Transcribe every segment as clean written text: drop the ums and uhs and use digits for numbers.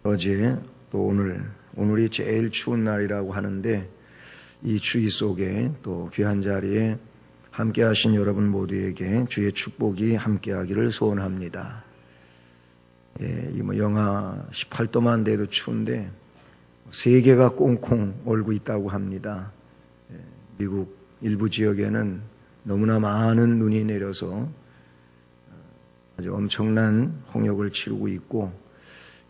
어제 또 오늘이 제일 추운 날이라고 하는데 이 추위 속에 또 귀한 자리에 함께 하신 여러분 모두에게 주의 축복이 함께하기를 소원합니다. 이 영하 18도만 돼도 추운데 세계가 꽁꽁 얼고 있다고 합니다. 미국 일부 지역에는 너무나 많은 눈이 내려서 아주 엄청난 홍역을 치르고 있고,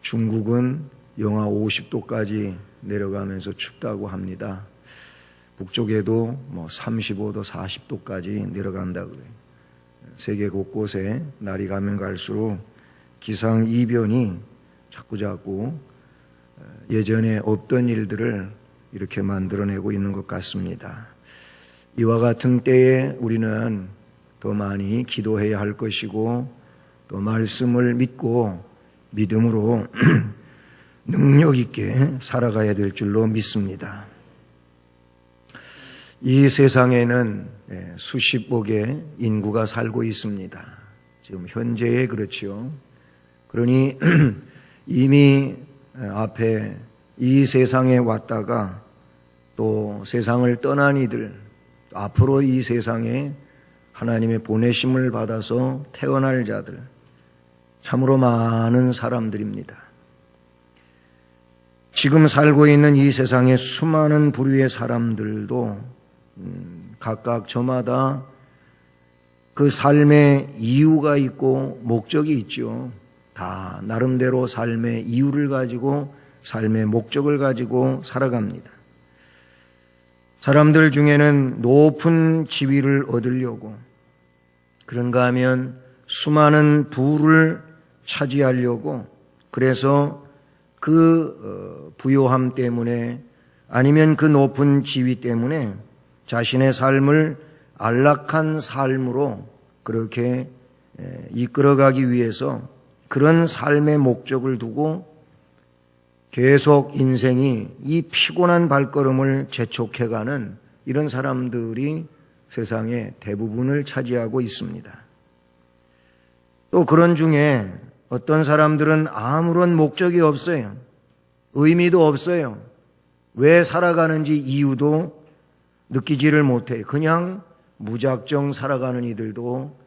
중국은 영하 50도까지 내려가면서 춥다고 합니다. 북쪽에도 35도, 40도까지 내려간다고 그래요. 세계 곳곳에 날이 가면 갈수록 기상 이변이 자꾸자꾸 예전에 없던 일들을 이렇게 만들어내고 있는 것 같습니다. 이와 같은 때에 우리는 더 많이 기도해야 할 것이고, 또 말씀을 믿고 믿음으로 능력 있게 살아가야 될 줄로 믿습니다. 이 세상에는 수십억의 인구가 살고 있습니다. 지금 현재에 그렇지요. 그러니 이미 앞에 이 세상에 왔다가 또 세상을 떠난 이들, 앞으로 이 세상에 하나님의 보내심을 받아서 태어날 자들, 참으로 많은 사람들입니다. 지금 살고 있는 이 세상의 수많은 부류의 사람들도 각각 저마다 그 삶의 이유가 있고 목적이 있죠. 다 나름대로 삶의 이유를 가지고 삶의 목적을 가지고 살아갑니다. 사람들 중에는 높은 지위를 얻으려고, 그런가 하면 수많은 부를 차지하려고, 그래서 그 부요함 때문에 아니면 그 높은 지위 때문에 자신의 삶을 안락한 삶으로 그렇게 이끌어가기 위해서 그런 삶의 목적을 두고 계속 인생이 이 피곤한 발걸음을 재촉해가는 이런 사람들이 세상의 대부분을 차지하고 있습니다. 또 그런 중에 어떤 사람들은 아무런 목적이 없어요. 의미도 없어요. 왜 살아가는지 이유도 느끼지를 못해요. 그냥 무작정 살아가는 이들도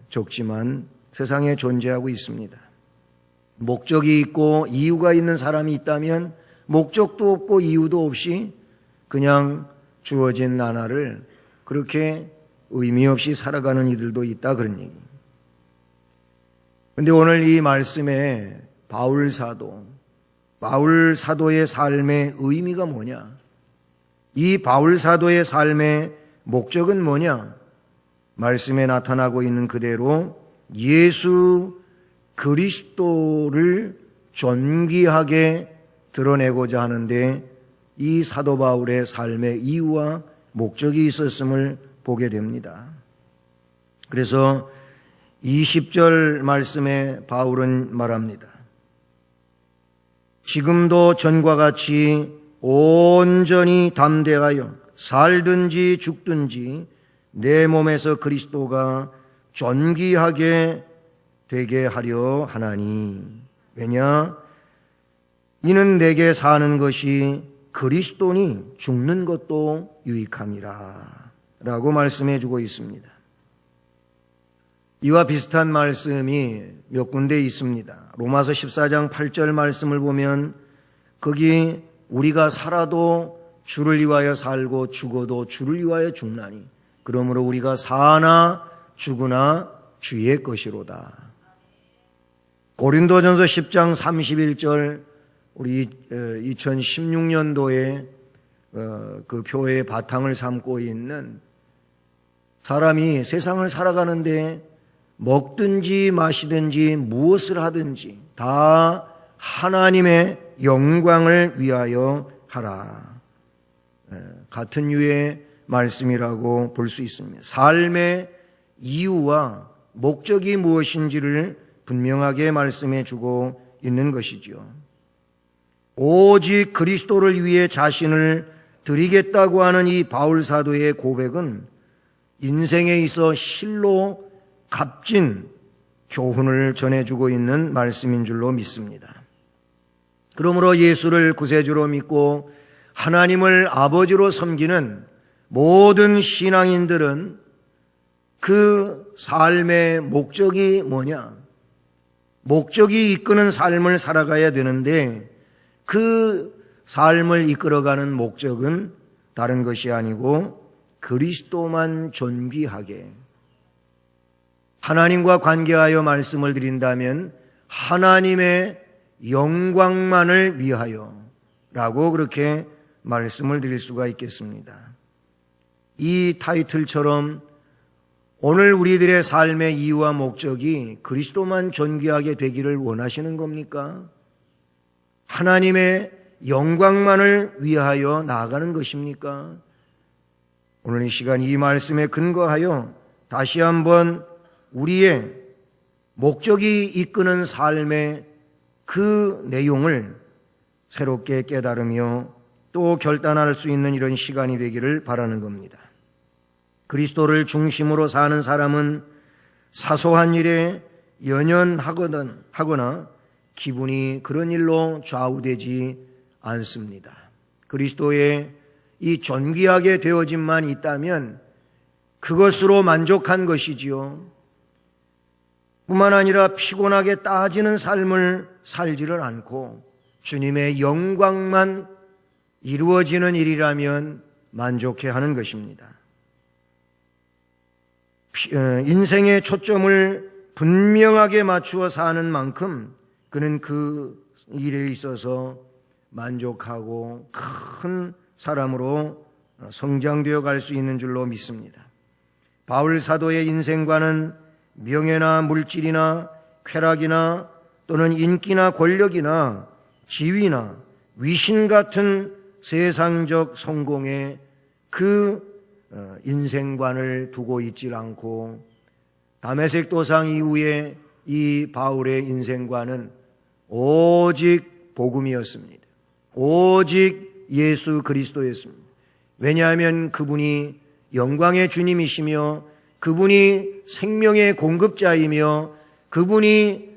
적지만 세상에 존재하고 있습니다. 목적이 있고 이유가 있는 사람이 있다면 목적도 없고 이유도 없이 그냥 주어진 나날을 그렇게 의미 없이 살아가는 이들도 있다, 그런 얘기입니다. 그런데 오늘 이 말씀에 바울 사도의 삶의 의미가 뭐냐? 이 바울 사도의 삶의 목적은 뭐냐? 말씀에 나타나고 있는 그대로 예수 그리스도를 존귀하게 드러내고자 하는데 이 사도 바울의 삶의 이유와 목적이 있었음을 보게 됩니다. 그래서 20절 말씀에 바울은 말합니다. 지금도 전과 같이 온전히 담대하여 살든지 죽든지 내 몸에서 그리스도가 존귀하게 되게 하려 하나니, 왜냐? 이는 내게 사는 것이 그리스도니 죽는 것도 유익함이라 라고 말씀해 주고 있습니다. 이와 비슷한 말씀이 몇 군데 있습니다. 로마서 14장 8절 말씀을 보면 거기 우리가 살아도 주를 위하여 살고 죽어도 주를 위하여 죽나니 그러므로 우리가 사나 죽으나 주의 것이로다. 고린도전서 10장 31절, 우리 2016년도에 그 교회의 바탕을 삼고 있는 사람이 세상을 살아가는데 먹든지 마시든지 무엇을 하든지 다 하나님의 영광을 위하여 하라. 같은 유의 말씀이라고 볼 수 있습니다. 삶의 이유와 목적이 무엇인지를 분명하게 말씀해 주고 있는 것이죠. 오직 그리스도를 위해 자신을 드리겠다고 하는 이 바울 사도의 고백은 인생에 있어 실로 값진 교훈을 전해주고 있는 말씀인 줄로 믿습니다. 그러므로 예수를 구세주로 믿고 하나님을 아버지로 섬기는 모든 신앙인들은 그 삶의 목적이 뭐냐? 목적이 이끄는 삶을 살아가야 되는데 그 삶을 이끌어가는 목적은 다른 것이 아니고 그리스도만 존귀하게, 하나님과 관계하여 말씀을 드린다면 하나님의 영광만을 위하여 라고 그렇게 말씀을 드릴 수가 있겠습니다. 이 타이틀처럼 오늘 우리들의 삶의 이유와 목적이 그리스도만 존귀하게 되기를 원하시는 겁니까? 하나님의 영광만을 위하여 나아가는 것입니까? 오늘 이 시간 이 말씀에 근거하여 다시 한번 우리의 목적이 이끄는 삶의 그 내용을 새롭게 깨달으며 또 결단할 수 있는 이런 시간이 되기를 바라는 겁니다. 그리스도를 중심으로 사는 사람은 사소한 일에 연연하거나 기분이 그런 일로 좌우되지 않습니다. 그리스도의 이 존귀하게 되어짐만 있다면 그것으로 만족한 것이지요. 뿐만 아니라 피곤하게 따지는 삶을 살지를 않고 주님의 영광만 이루어지는 일이라면 만족해하는 것입니다. 인생의 초점을 분명하게 맞추어 사는 만큼 그는 그 일에 있어서 만족하고 큰 사람으로 성장되어 갈 수 있는 줄로 믿습니다. 바울 사도의 인생과는 명예나 물질이나 쾌락이나 또는 인기나 권력이나 지위나 위신 같은 세상적 성공에 그 인생관을 두고 있질 않고 다메섹 도상 이후에 이 바울의 인생관은 오직 복음이었습니다. 오직 예수 그리스도였습니다. 왜냐하면 그분이 영광의 주님이시며 그분이 생명의 공급자이며 그분이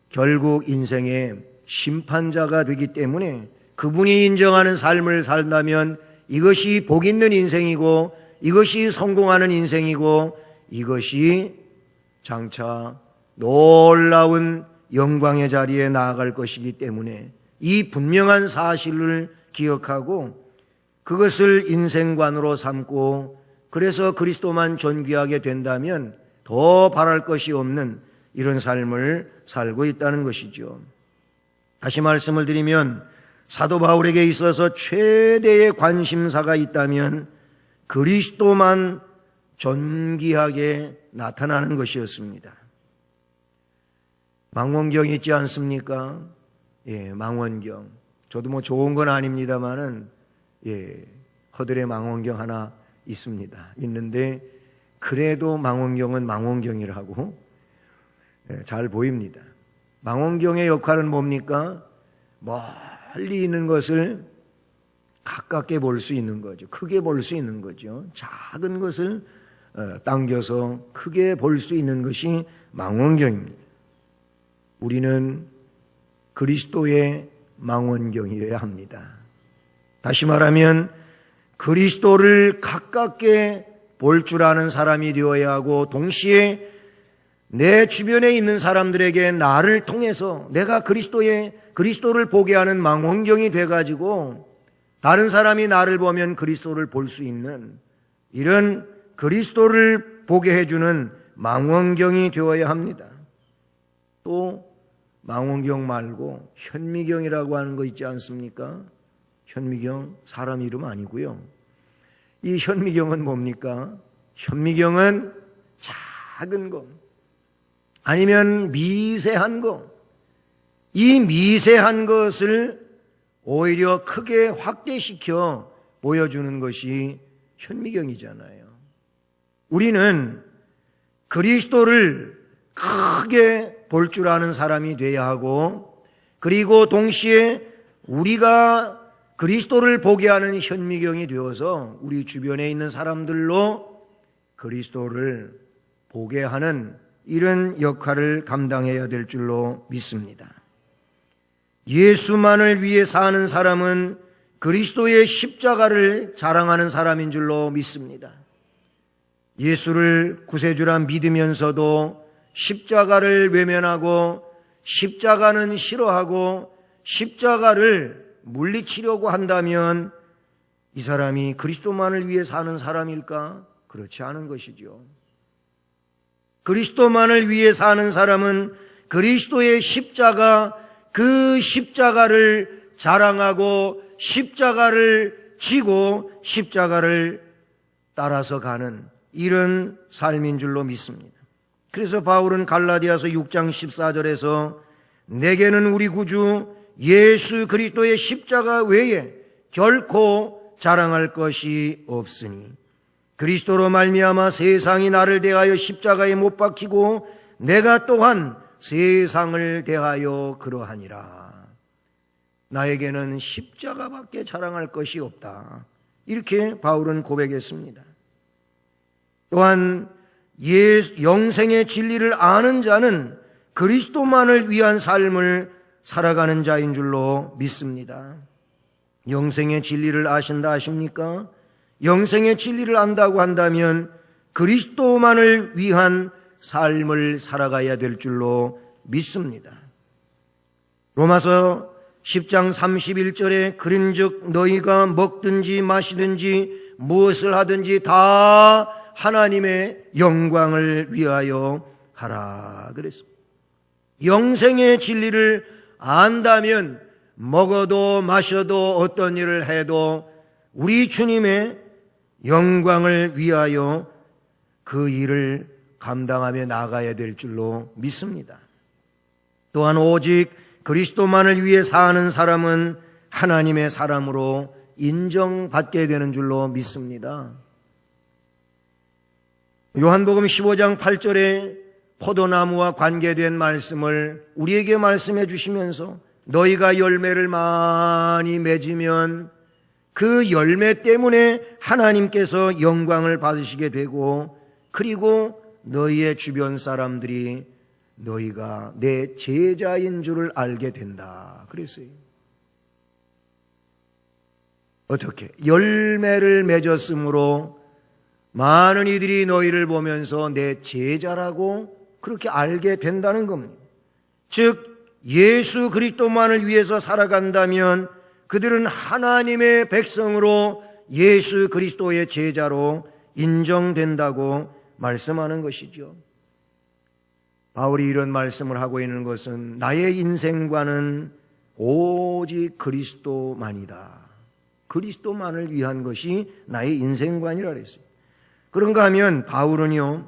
결국 인생의 심판자가 되기 때문에 그분이 인정하는 삶을 산다면 이것이 복 있는 인생이고 이것이 성공하는 인생이고 이것이 장차 놀라운 영광의 자리에 나아갈 것이기 때문에 이 분명한 사실을 기억하고 그것을 인생관으로 삼고 그래서 그리스도만 존귀하게 된다면 더 바랄 것이 없는 이런 삶을 살고 있다는 것이죠. 다시 말씀을 드리면 사도 바울에게 있어서 최대의 관심사가 있다면 그리스도만 존귀하게 나타나는 것이었습니다. 망원경이 있지 않습니까? 망원경. 저도 뭐 좋은 건 아닙니다만은 허들의 망원경 하나 있습니다. 있는데 그래도 망원경은 망원경이라고 잘 보입니다. 망원경의 역할은 뭡니까? 멀리 있는 것을 가깝게 볼 수 있는 거죠. 크게 볼 수 있는 거죠. 작은 것을 당겨서 크게 볼 수 있는 것이 망원경입니다. 우리는 그리스도의 망원경이어야 합니다. 다시 말하면 그리스도를 가깝게 볼 줄 아는 사람이 되어야 하고 동시에 내 주변에 있는 사람들에게 나를 통해서 내가 그리스도를 보게 하는 망원경이 돼가지고 다른 사람이 나를 보면 그리스도를 볼 수 있는 이런 그리스도를 보게 해주는 망원경이 되어야 합니다. 또 망원경 말고 현미경이라고 하는 거 있지 않습니까? 현미경 사람 이름 아니고요. 이 현미경은 뭡니까? 현미경은 작은 거 아니면 미세한 거, 이 미세한 것을 오히려 크게 확대시켜 보여주는 것이 현미경이잖아요. 우리는 그리스도를 크게 볼 줄 아는 사람이 돼야 하고 그리고 동시에 우리가 그리스도를 보게 하는 현미경이 되어서 우리 주변에 있는 사람들로 그리스도를 보게 하는 이런 역할을 감당해야 될 줄로 믿습니다. 예수만을 위해 사는 사람은 그리스도의 십자가를 자랑하는 사람인 줄로 믿습니다. 예수를 구세주라 믿으면서도 십자가를 외면하고 십자가는 싫어하고 십자가를 물리치려고 한다면 이 사람이 그리스도만을 위해 사는 사람일까? 그렇지 않은 것이죠. 그리스도만을 위해 사는 사람은 그리스도의 십자가, 그 십자가를 자랑하고 십자가를 지고 십자가를 따라서 가는 이런 삶인 줄로 믿습니다. 그래서 바울은 갈라디아서 6장 14절에서 내게는 우리 구주 예수 그리스도의 십자가 외에 결코 자랑할 것이 없으니 그리스도로 말미암아 세상이 나를 대하여 십자가에 못 박히고 내가 또한 세상을 대하여 그러하니라. 나에게는 십자가밖에 자랑할 것이 없다. 이렇게 바울은 고백했습니다. 또한 영생의 진리를 아는 자는 그리스도만을 위한 삶을 살아가는 자인 줄로 믿습니다. 영생의 진리를 아신다 하십니까? 영생의 진리를 안다고 한다면 그리스도만을 위한 삶을 살아가야 될 줄로 믿습니다. 로마서 10장 31절에 그런즉 너희가 먹든지 마시든지 무엇을 하든지 다 하나님의 영광을 위하여 하라 그랬습니다. 영생의 진리를 안다면 먹어도 마셔도 어떤 일을 해도 우리 주님의 영광을 위하여 그 일을 감당하며 나가야 될 줄로 믿습니다. 또한 오직 그리스도만을 위해 사는 사람은 하나님의 사람으로 인정받게 되는 줄로 믿습니다. 요한복음 15장 8절에 포도나무와 관계된 말씀을 우리에게 말씀해 주시면서 너희가 열매를 많이 맺으면 그 열매 때문에 하나님께서 영광을 받으시게 되고 그리고 너희의 주변 사람들이 너희가 내 제자인 줄을 알게 된다 그랬어요. 어떻게? 열매를 맺었으므로 많은 이들이 너희를 보면서 내 제자라고 그렇게 알게 된다는 겁니다. 즉 예수 그리스도만을 위해서 살아간다면 그들은 하나님의 백성으로 예수 그리스도의 제자로 인정된다고 말씀하는 것이죠. 바울이 이런 말씀을 하고 있는 것은 나의 인생과는 오직 그리스도만이다. 그리스도만을 위한 것이 나의 인생관이라 그랬어요. 그런가 하면 바울은요,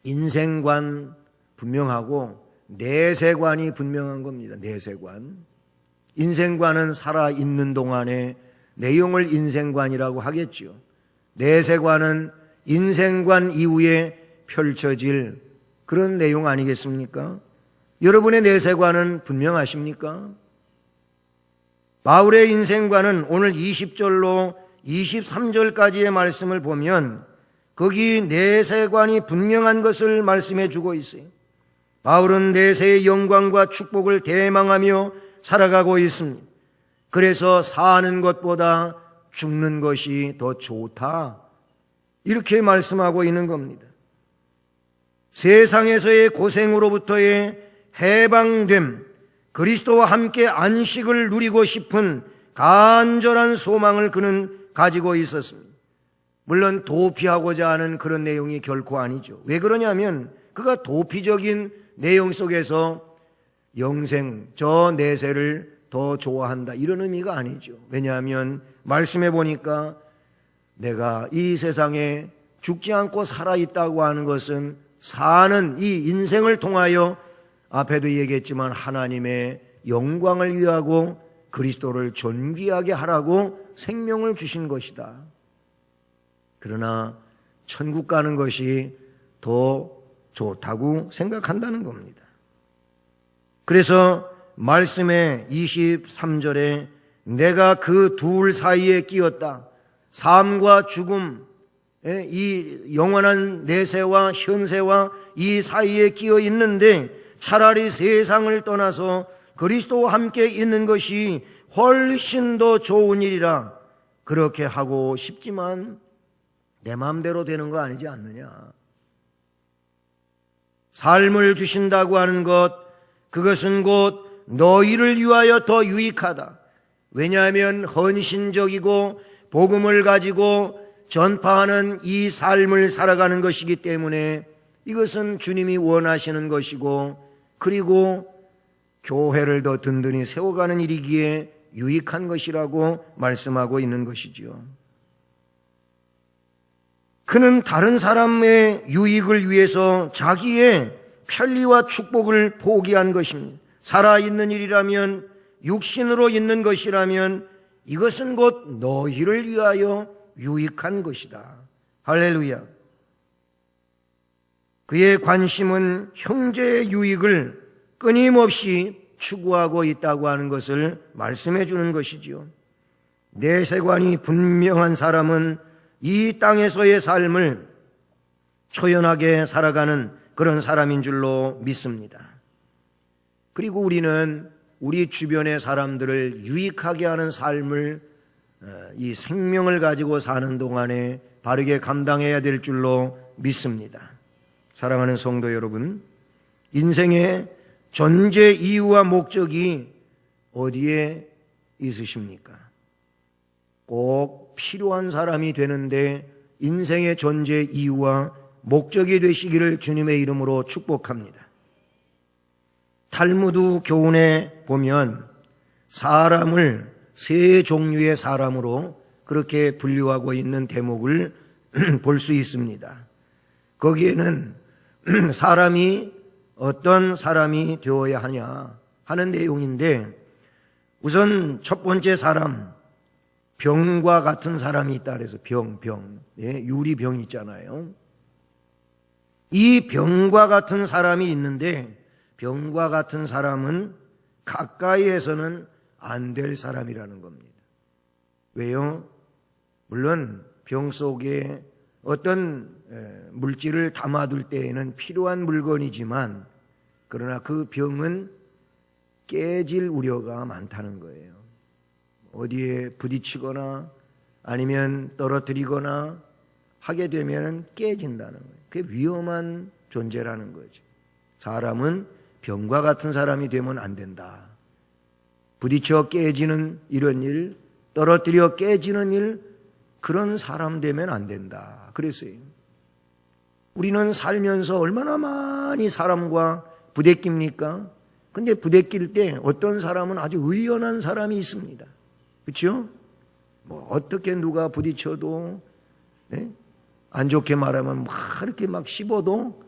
인생관 분명하고 내세관이 분명한 겁니다. 내세관. 인생관은 살아있는 동안의 내용을 인생관이라고 하겠죠. 내세관은 인생관 이후에 펼쳐질 그런 내용 아니겠습니까? 여러분의 내세관은 분명하십니까? 바울의 인생관은 오늘 20절로 23절까지의 말씀을 보면 거기 내세관이 분명한 것을 말씀해 주고 있어요. 바울은 내세의 영광과 축복을 대망하며 살아가고 있습니다. 그래서 사는 것보다 죽는 것이 더 좋다. 이렇게 말씀하고 있는 겁니다. 세상에서의 고생으로부터의 해방됨, 그리스도와 함께 안식을 누리고 싶은 간절한 소망을 그는 가지고 있었습니다. 물론 도피하고자 하는 그런 내용이 결코 아니죠. 왜 그러냐면 그가 도피적인 내용 속에서 영생, 저 내세를 더 좋아한다 이런 의미가 아니죠. 왜냐하면 말씀해 보니까 내가 이 세상에 죽지 않고 살아있다고 하는 것은 사는 이 인생을 통하여 앞에도 얘기했지만 하나님의 영광을 위하고 그리스도를 존귀하게 하라고 생명을 주신 것이다. 그러나 천국 가는 것이 더 좋다고 생각한다는 겁니다. 그래서 말씀의 23절에 내가 그 둘 사이에 끼었다. 삶과 죽음, 이 영원한 내세와 현세와 이 사이에 끼어 있는데 차라리 세상을 떠나서 그리스도와 함께 있는 것이 훨씬 더 좋은 일이라 그렇게 하고 싶지만 내 마음대로 되는 거 아니지 않느냐. 삶을 주신다고 하는 것, 그것은 곧 너희를 위하여 더 유익하다. 왜냐하면 헌신적이고 복음을 가지고 전파하는 이 삶을 살아가는 것이기 때문에 이것은 주님이 원하시는 것이고, 그리고 교회를 더 든든히 세워가는 일이기에 유익한 것이라고 말씀하고 있는 것이지요. 그는 다른 사람의 유익을 위해서 자기의 편리와 축복을 포기한 것입니다. 살아있는 일이라면, 육신으로 있는 것이라면 이것은 곧 너희를 위하여 유익한 것이다. 할렐루야. 그의 관심은 형제의 유익을 끊임없이 추구하고 있다고 하는 것을 말씀해 주는 것이지요. 내세관이 분명한 사람은 이 땅에서의 삶을 초연하게 살아가는 그런 사람인 줄로 믿습니다. 그리고 우리는 우리 주변의 사람들을 유익하게 하는 삶을 이 생명을 가지고 사는 동안에 바르게 감당해야 될 줄로 믿습니다. 사랑하는 성도 여러분, 인생의 존재 이유와 목적이 어디에 있으십니까? 꼭 필요한 사람이 되는데 인생의 존재 이유와 목적이 되시기를 주님의 이름으로 축복합니다. 탈무드 교훈에 보면 사람을 세 종류의 사람으로 그렇게 분류하고 있는 대목을 볼 수 있습니다. 거기에는 사람이 어떤 사람이 되어야 하냐 하는 내용인데, 우선 첫 번째 사람, 병과 같은 사람이 있다 그래서 병, 유리병 있잖아요. 이 병과 같은 사람이 있는데, 병과 같은 사람은 가까이에서는 안 될 사람이라는 겁니다. 왜요? 물론 병 속에 어떤 물질을 담아둘 때에는 필요한 물건이지만, 그러나 그 병은 깨질 우려가 많다는 거예요. 어디에 부딪히거나 아니면 떨어뜨리거나 하게 되면 깨진다는 거예요. 그게 위험한 존재라는 거죠. 사람은 병과 같은 사람이 되면 안 된다. 부딪혀 깨지는 이런 일, 떨어뜨려 깨지는 일, 그런 사람 되면 안 된다. 그랬어요. 우리는 살면서 얼마나 많이 사람과 부대낍니까? 근데 부대낄 때 어떤 사람은 아주 의연한 사람이 있습니다. 그렇죠? 뭐 어떻게 누가 부딪혀도, 안 좋게 말하면 막 이렇게 막 씹어도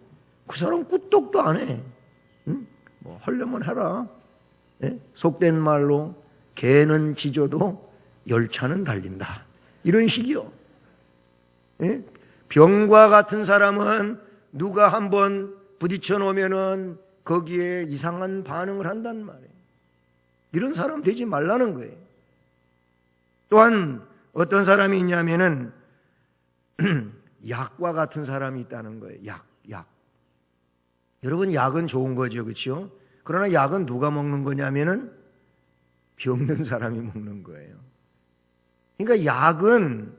그 사람 꾸떡도 안 해. 뭐 하려면 해라. 속된 말로 개는 짖어도 열차는 달린다. 이런 식이요. 병과 같은 사람은 누가 한번 부딪혀 놓으면은 거기에 이상한 반응을 한단 말이에요. 이런 사람 되지 말라는 거예요. 또한 어떤 사람이 있냐면은 약과 같은 사람이 있다는 거예요. 약. 여러분, 약은 좋은 거죠, 그렇죠? 그러나 약은 누가 먹는 거냐면은 병든 사람이 먹는 거예요. 그러니까 약은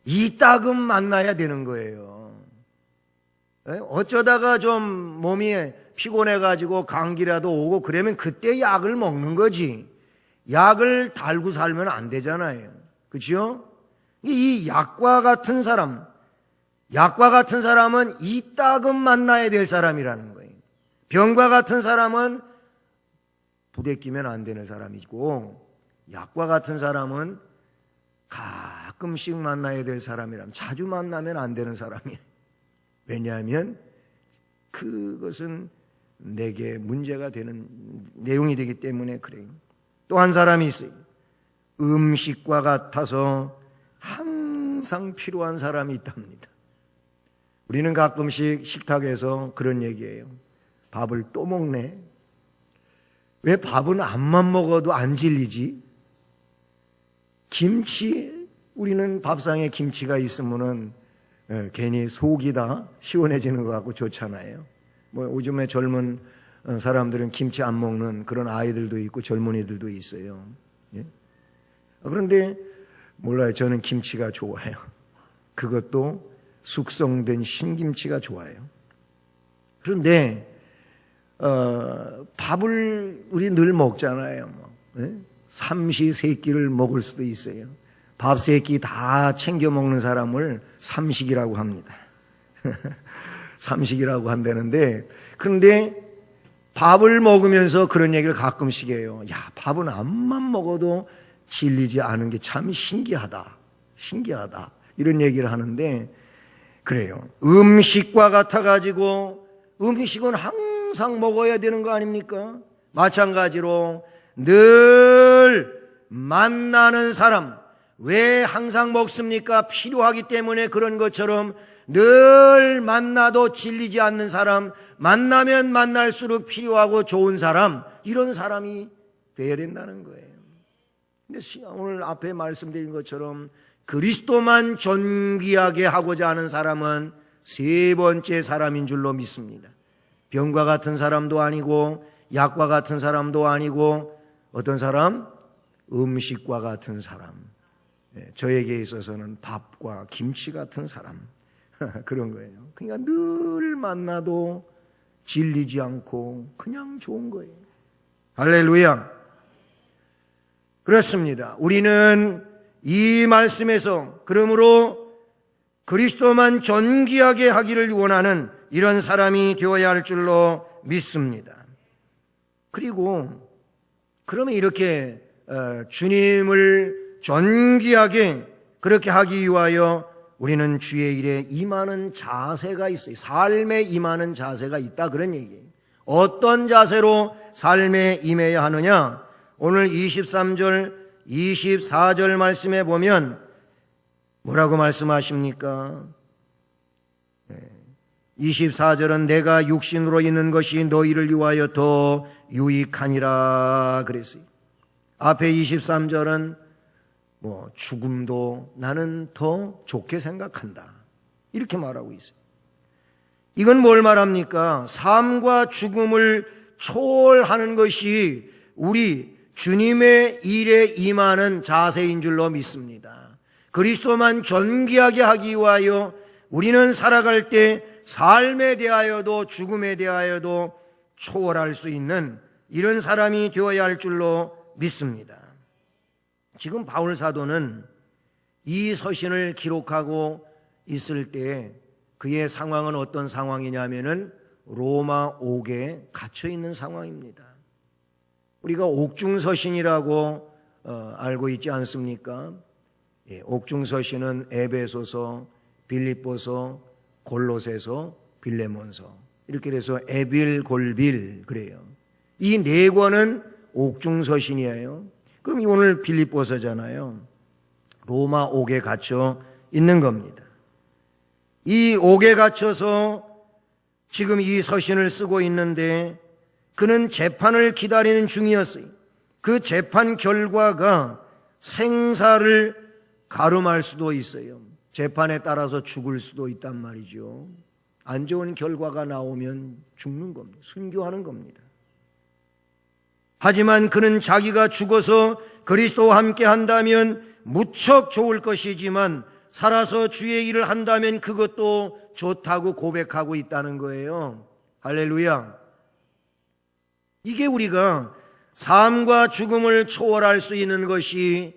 이따금 만나야 되는 거예요. 어쩌다가 좀 몸이 피곤해가지고 감기라도 오고 그러면 그때 약을 먹는 거지. 약을 달고 살면 안 되잖아요. 그렇죠? 이 약과 같은 사람은 이따금 만나야 될 사람이라는 거예요. 병과 같은 사람은 부대끼면 안 되는 사람이고, 약과 같은 사람은 가끔씩 만나야 될 사람이라면 자주 만나면 안 되는 사람이에요. 왜냐하면 그것은 내게 문제가 되는 내용이 되기 때문에 그래요. 또 한 사람이 있어요. 음식과 같아서 항상 필요한 사람이 있답니다. 우리는 가끔씩 식탁에서 그런 얘기해요. 밥을 또 먹네. 왜 밥은 앞만 먹어도 안 질리지? 김치 우리는 밥상에 김치가 있으면은 괜히 속이 다 시원해지는 것 같고 좋잖아요. 뭐 요즘에 젊은 사람들은 김치 안 먹는 그런 아이들도 있고 젊은이들도 있어요. 예? 그런데 몰라요. 저는 김치가 좋아요. 그것도 숙성된 신김치가 좋아요. 그런데 밥을 우리 늘 먹잖아요. 예? 삼시세끼를 먹을 수도 있어요. 밥 세 끼 다 챙겨 먹는 사람을 삼식이라고 합니다. 삼식이라고 한다는데, 그런데 밥을 먹으면서 그런 얘기를 가끔씩 해요. 야, 밥은 암만 먹어도 질리지 않은 게 참 신기하다. 신기하다. 이런 얘기를 하는데, 그래요. 음식과 같아가지고 음식은 항상 먹어야 되는 거 아닙니까? 마찬가지로 늘 만나는 사람, 왜 항상 먹습니까? 필요하기 때문에 그런 것처럼 늘 만나도 질리지 않는 사람, 만나면 만날수록 필요하고 좋은 사람, 이런 사람이 되어야 된다는 거예요. 근데 오늘 앞에 말씀드린 것처럼 그리스도만 존귀하게 하고자 하는 사람은 세 번째 사람인 줄로 믿습니다. 병과 같은 사람도 아니고 약과 같은 사람도 아니고 어떤 사람? 음식과 같은 사람. 저에게 있어서는 밥과 김치 같은 사람. 그런 거예요. 그러니까 늘 만나도 질리지 않고 그냥 좋은 거예요. 할렐루야. 그렇습니다. 우리는 이 말씀에서 그러므로 그리스도만 존귀하게 하기를 원하는 이런 사람이 되어야 할 줄로 믿습니다. 그리고 그러면 이렇게 주님을 존귀하게 그렇게 하기 위하여 우리는 주의 일에 임하는 자세가 있어요. 삶에 임하는 자세가 있다, 그런 얘기예요. 어떤 자세로 삶에 임해야 하느냐? 오늘 23절, 24절 말씀에 보면 뭐라고 말씀하십니까? 24절은 내가 육신으로 있는 것이 너희를 위하여 더 유익하니라 그랬어요. 앞에 23절은 죽음도 나는 더 좋게 생각한다, 이렇게 말하고 있어요. 이건 뭘 말합니까? 삶과 죽음을 초월하는 것이 우리 주님의 일에 임하는 자세인 줄로 믿습니다. 그리스도만 존귀하게 하기 위하여 우리는 살아갈 때 삶에 대하여도 죽음에 대하여도 초월할 수 있는 이런 사람이 되어야 할 줄로 믿습니다. 지금 바울 사도는 이 서신을 기록하고 있을 때 그의 상황은 어떤 상황이냐면은 로마 옥에 갇혀 있는 상황입니다. 우리가 옥중서신이라고 알고 있지 않습니까? 옥중서신은 에베소서, 빌립보서, 골로새서, 빌레몬서, 이렇게 해서 에빌골빌 그래요. 이 네 권은 옥중서신이에요. 그럼 오늘 빌립보서잖아요. 로마 옥에 갇혀 있는 겁니다. 이 옥에 갇혀서 지금 이 서신을 쓰고 있는데 그는 재판을 기다리는 중이었어요. 그 재판 결과가 생사를 가름할 수도 있어요. 재판에 따라서 죽을 수도 있단 말이죠. 안 좋은 결과가 나오면 죽는 겁니다. 순교하는 겁니다. 하지만 그는 자기가 죽어서 그리스도와 함께 한다면 무척 좋을 것이지만 살아서 주의 일을 한다면 그것도 좋다고 고백하고 있다는 거예요. 할렐루야. 이게 우리가 삶과 죽음을 초월할 수 있는 것이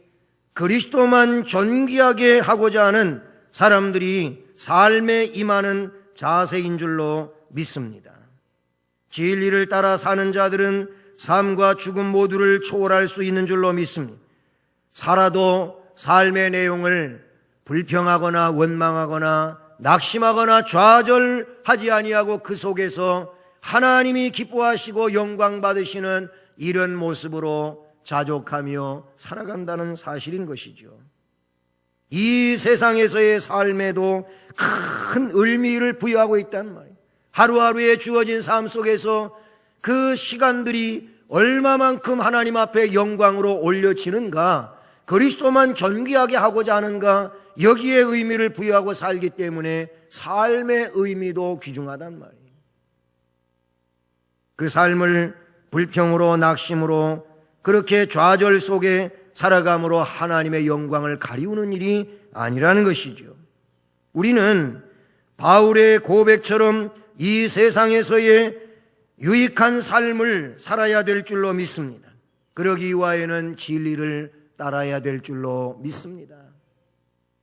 그리스도만 존귀하게 하고자 하는 사람들이 삶에 임하는 자세인 줄로 믿습니다. 진리를 따라 사는 자들은 삶과 죽음 모두를 초월할 수 있는 줄로 믿습니다. 살아도 삶의 내용을 불평하거나 원망하거나 낙심하거나 좌절하지 아니하고 그 속에서 하나님이 기뻐하시고 영광 받으시는 이런 모습으로 자족하며 살아간다는 사실인 것이죠. 이 세상에서의 삶에도 큰 의미를 부여하고 있단 말이에요. 하루하루에 주어진 삶 속에서 그 시간들이 얼마만큼 하나님 앞에 영광으로 올려지는가, 그리스도만 존귀하게 하고자 하는가, 여기에 의미를 부여하고 살기 때문에 삶의 의미도 귀중하단 말이에요. 그 삶을 불평으로 낙심으로 그렇게 좌절 속에 살아감으로 하나님의 영광을 가리우는 일이 아니라는 것이죠. 우리는 바울의 고백처럼 이 세상에서의 유익한 삶을 살아야 될 줄로 믿습니다. 그러기 위하여는 진리를 따라야 될 줄로 믿습니다.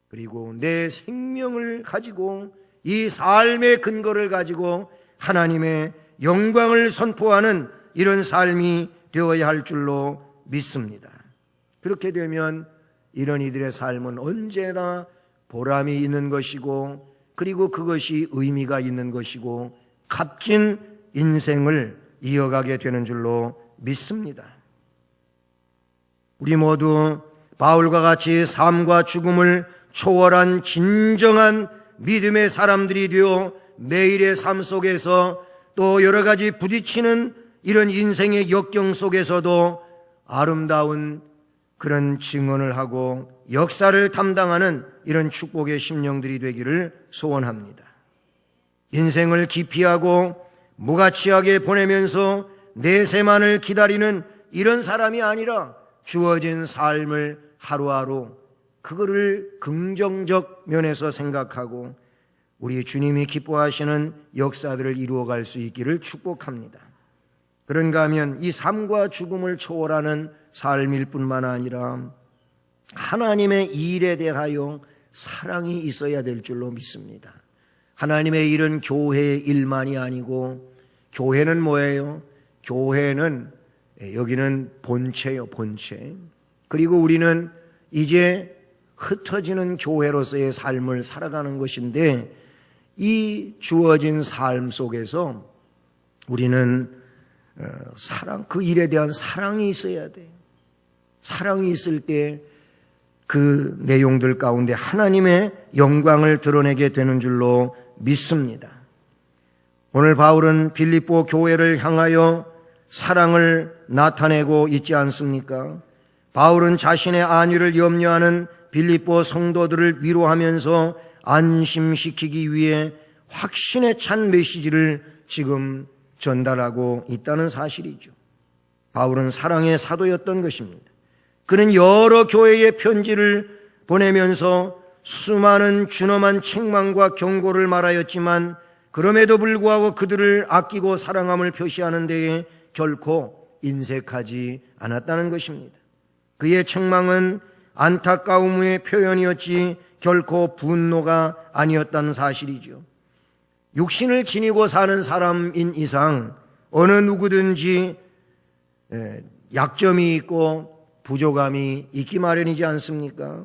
그리고 내 생명을 가지고 이 삶의 근거를 가지고 하나님의 영광을 선포하는 이런 삶이 되어야 할 줄로 믿습니다. 그렇게 되면 이런 이들의 삶은 언제나 보람이 있는 것이고, 그리고 그것이 의미가 있는 것이고 값진 인생을 이어가게 되는 줄로 믿습니다. 우리 모두 바울과 같이 삶과 죽음을 초월한 진정한 믿음의 사람들이 되어 매일의 삶 속에서 또 여러 가지 부딪히는 이런 인생의 역경 속에서도 아름다운 그런 증언을 하고 역사를 담당하는 이런 축복의 심령들이 되기를 소원합니다. 인생을 기피하고 무가치하게 보내면서 내세만을 기다리는 이런 사람이 아니라 주어진 삶을 하루하루 그거를 긍정적 면에서 생각하고 우리 주님이 기뻐하시는 역사들을 이루어갈 수 있기를 축복합니다. 그런가 하면 이 삶과 죽음을 초월하는 삶일 뿐만 아니라 하나님의 일에 대하여 사랑이 있어야 될 줄로 믿습니다. 하나님의 일은 교회의 일만이 아니고, 교회는 뭐예요? 교회는 여기는 본체요, 본체. 그리고 우리는 이제 흩어지는 교회로서의 삶을 살아가는 것인데, 이 주어진 삶 속에서 우리는 사랑, 그 일에 대한 사랑이 있어야 돼요. 사랑이 있을 때 그 내용들 가운데 하나님의 영광을 드러내게 되는 줄로 믿습니다. 오늘 바울은 빌립보 교회를 향하여 사랑을 나타내고 있지 않습니까? 바울은 자신의 안위를 염려하는 빌립보 성도들을 위로하면서 안심시키기 위해 확신에 찬 메시지를 지금 전달하고 있다는 사실이죠. 바울은 사랑의 사도였던 것입니다. 그는 여러 교회에 편지를 보내면서 수많은 준엄한 책망과 경고를 말하였지만 그럼에도 불구하고 그들을 아끼고 사랑함을 표시하는 데에 결코 인색하지 않았다는 것입니다. 그의 책망은 안타까움의 표현이었지 결코 분노가 아니었다는 사실이죠. 육신을 지니고 사는 사람인 이상 어느 누구든지 약점이 있고 부족함이 있기 마련이지 않습니까?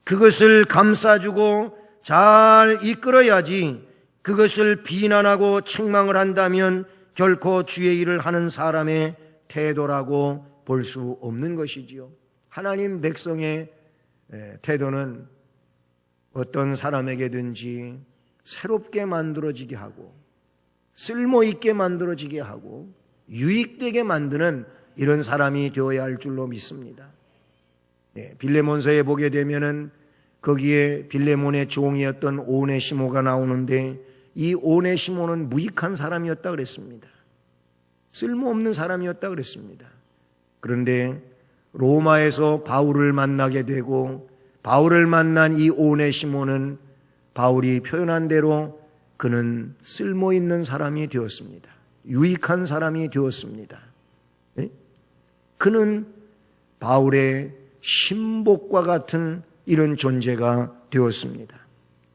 그것을 감싸주고 잘 이끌어야지 그것을 비난하고 책망을 한다면 결코 주의 일을 하는 사람의 태도라고 볼 수 없는 것이지요. 하나님 백성의 태도는 어떤 사람에게든지 새롭게 만들어지게 하고 쓸모있게 만들어지게 하고 유익되게 만드는 이런 사람이 되어야 할 줄로 믿습니다. 빌레몬서에 보게 되면은 거기에 빌레몬의 종이었던 오네시모가 나오는데 이 오네시모는 무익한 사람이었다 그랬습니다. 쓸모없는 사람이었다 그랬습니다. 그런데 로마에서 바울을 만나게 되고 바울을 만난 이 오네시모는 바울이 표현한 대로 그는 쓸모있는 사람이 되었습니다. 유익한 사람이 되었습니다. 그는 바울의 신복과 같은 이런 존재가 되었습니다.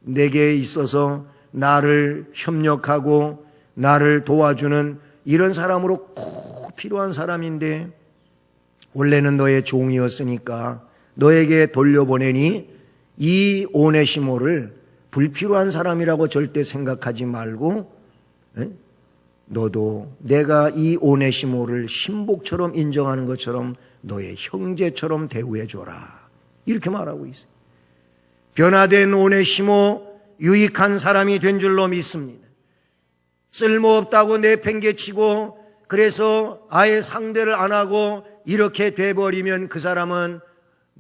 내게 있어서 나를 협력하고 나를 도와주는 이런 사람으로 꼭 필요한 사람인데 원래는 너의 종이었으니까 너에게 돌려보내니 이 오네시모를 불필요한 사람이라고 절대 생각하지 말고 너도 내가 이 오네시모를 신복처럼 인정하는 것처럼 너의 형제처럼 대우해줘라. 이렇게 말하고 있어요. 변화된 오네시모 유익한 사람이 된 줄로 믿습니다. 쓸모없다고 내팽개치고 그래서 아예 상대를 안 하고 이렇게 돼버리면 그 사람은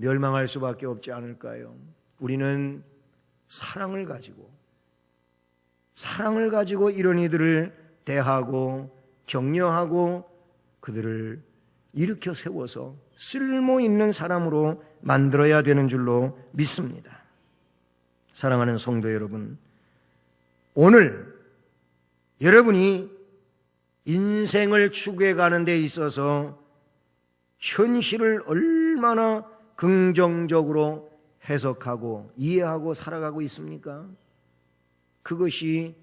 멸망할 수밖에 없지 않을까요? 우리는 사랑을 가지고 이런 이들을 대하고 격려하고 그들을 일으켜 세워서 쓸모 있는 사람으로 만들어야 되는 줄로 믿습니다. 사랑하는 성도 여러분, 오늘 여러분이 인생을 추구해 가는 데 있어서 현실을 얼마나 긍정적으로 해석하고 이해하고 살아가고 있습니까? 그것이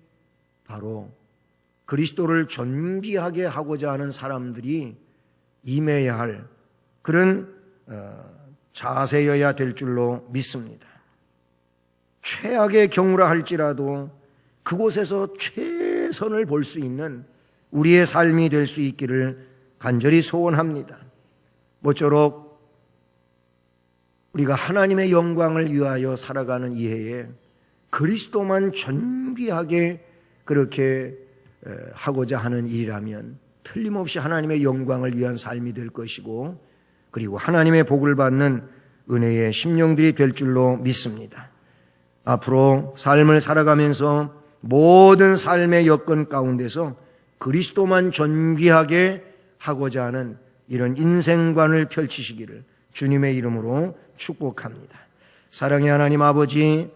바로 그리스도를 존귀하게 하고자 하는 사람들이 임해야 할 그런 자세여야 될 줄로 믿습니다. 최악의 경우라 할지라도 그곳에서 최선을 볼 수 있는 우리의 삶이 될 수 있기를 간절히 소원합니다. 모쪼록 우리가 하나님의 영광을 위하여 살아가는 이해에 그리스도만 존귀하게 그렇게 하고자 하는 일이라면 틀림없이 하나님의 영광을 위한 삶이 될 것이고, 그리고 하나님의 복을 받는 은혜의 심령들이 될 줄로 믿습니다. 앞으로 삶을 살아가면서 모든 삶의 여건 가운데서 그리스도만 존귀하게 하고자 하는 이런 인생관을 펼치시기를 주님의 이름으로 축복합니다. 사랑의 하나님 아버지,